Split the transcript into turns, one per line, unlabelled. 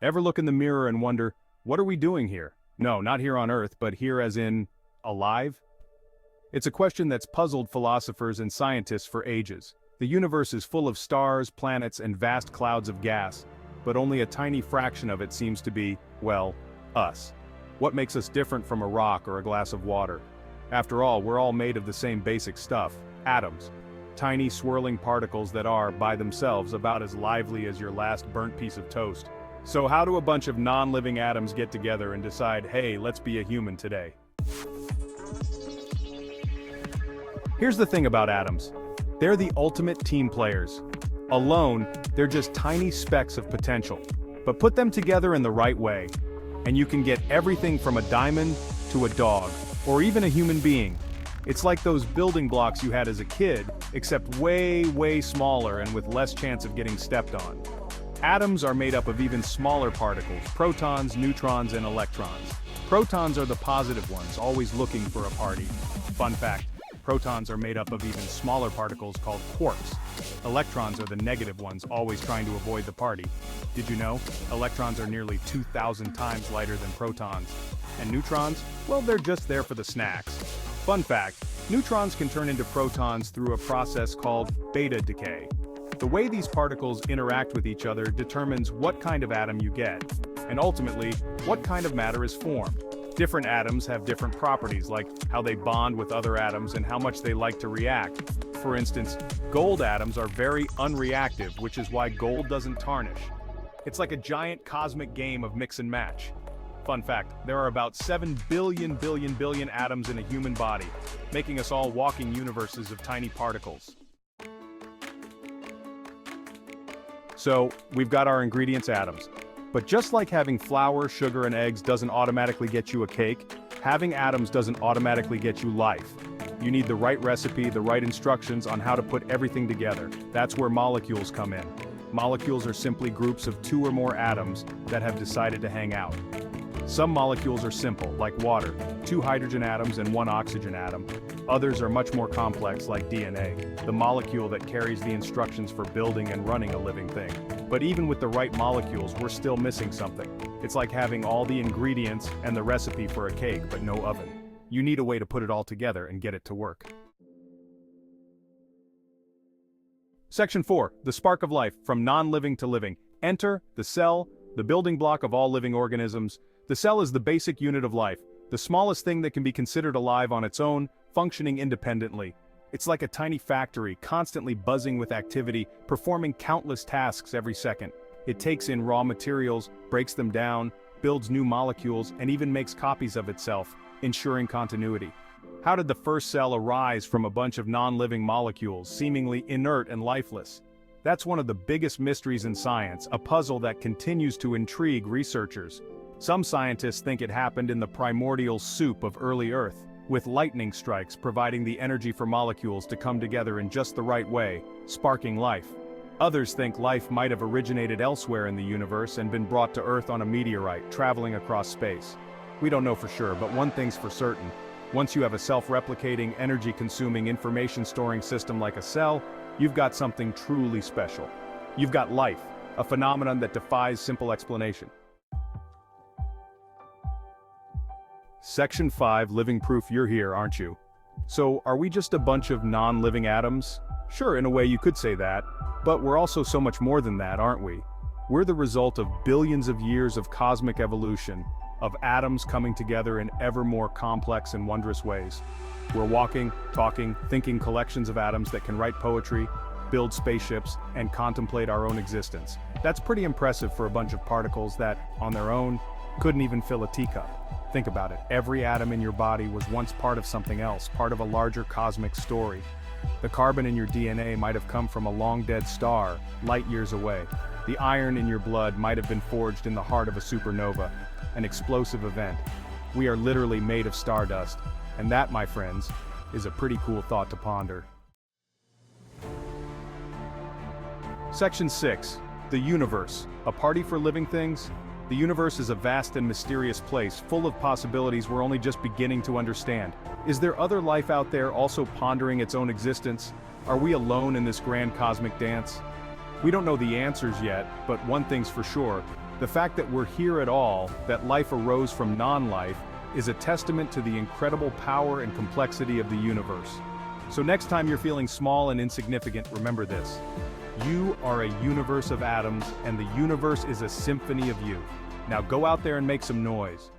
Ever look in the mirror and wonder, what are we doing here? No, not here on Earth, but here as in, alive? It's a question that's puzzled philosophers and scientists for ages. The universe is full of stars, planets, and vast clouds of gas, but only a tiny fraction of it seems to be, well, us. What makes us different from a rock or a glass of water? After all, we're all made of the same basic stuff, atoms. Tiny swirling particles that are, by themselves, about as lively as your last burnt piece of toast. So how do a bunch of non-living atoms get together and decide, hey, let's be a human today? Here's the thing about atoms. They're the ultimate team players. Alone, they're just tiny specks of potential. But put them together in the right way, and you can get everything from a diamond to a dog, or even a human being. It's like those building blocks you had as a kid, except way, way smaller and with less chance of getting stepped on. Atoms are made up of even smaller particles, protons, neutrons, and electrons. Protons are the positive ones, always looking for a party. Fun fact, protons are made up of even smaller particles called quarks. Electrons are the negative ones, always trying to avoid the party. Did you know? Electrons are nearly 2,000 times lighter than protons. And neutrons? Well, they're just there for the snacks. Fun fact, neutrons can turn into protons through a process called beta decay. The way these particles interact with each other determines what kind of atom you get, and ultimately, what kind of matter is formed. Different atoms have different properties, like how they bond with other atoms and how much they like to react. For instance, gold atoms are very unreactive, which is why gold doesn't tarnish. It's like a giant cosmic game of mix and match. Fun fact, there are about 7 billion atoms in a human body, making us all walking universes of tiny particles. So, we've got our ingredients, atoms. But just like having flour, sugar, and eggs doesn't automatically get you a cake, having atoms doesn't automatically get you life. You need the right recipe, the right instructions on how to put everything together. That's where molecules come in. Molecules are simply groups of 2 or more atoms that have decided to hang out. Some molecules are simple, like water, 2 hydrogen atoms and 1 oxygen atom. Others are much more complex, like DNA, the molecule that carries the instructions for building and running a living thing. But even with the right molecules, we're still missing something. It's like having all the ingredients and the recipe for a cake, but no oven. You need a way to put it all together and get it to work. Section 4, the spark of life, from non-living to living. Enter the cell, the building block of all living organisms. The cell is the basic unit of life, the smallest thing that can be considered alive on its own, functioning independently. It's like a tiny factory, constantly buzzing with activity, performing countless tasks every second. It takes in raw materials, breaks them down, builds new molecules, and even makes copies of itself, ensuring continuity. How did the first cell arise from a bunch of non-living molecules, seemingly inert and lifeless? That's one of the biggest mysteries in science, a puzzle that continues to intrigue researchers. Some scientists think it happened in the primordial soup of early Earth, with lightning strikes providing the energy for molecules to come together in just the right way, sparking life. Others think life might have originated elsewhere in the universe and been brought to Earth on a meteorite, traveling across space. We don't know for sure, but one thing's for certain. Once you have a self-replicating, energy-consuming, information-storing system like a cell, you've got something truly special. You've got life, a phenomenon that defies simple explanation. Section 5, living proof you're here, aren't you? So, are we just a bunch of non-living atoms? Sure, in a way you could say that, but we're also so much more than that, aren't we? We're the result of billions of years of cosmic evolution, of atoms coming together in ever more complex and wondrous ways. We're walking, talking, thinking collections of atoms that can write poetry, build spaceships, and contemplate our own existence. That's pretty impressive for a bunch of particles that, on their own, couldn't even fill a teacup. Think about it, every atom in your body was once part of something else, part of a larger cosmic story. The carbon in your DNA might have come from a long-dead star, light years away. The iron in your blood might have been forged in the heart of a supernova, an explosive event. We are literally made of stardust, and that, my friends, is a pretty cool thought to ponder. Section 6, the universe, a party for living things? The universe is a vast and mysterious place, full of possibilities we're only just beginning to understand. Is there other life out there also pondering its own existence? Are we alone in this grand cosmic dance? We don't know the answers yet, but one thing's for sure, The fact that we're here at all, that life arose from non-life, is a testament to the incredible power and complexity of the universe. So next time you're feeling small and insignificant, remember this. You are a universe of atoms, and the universe is a symphony of you. Now go out there and make some noise.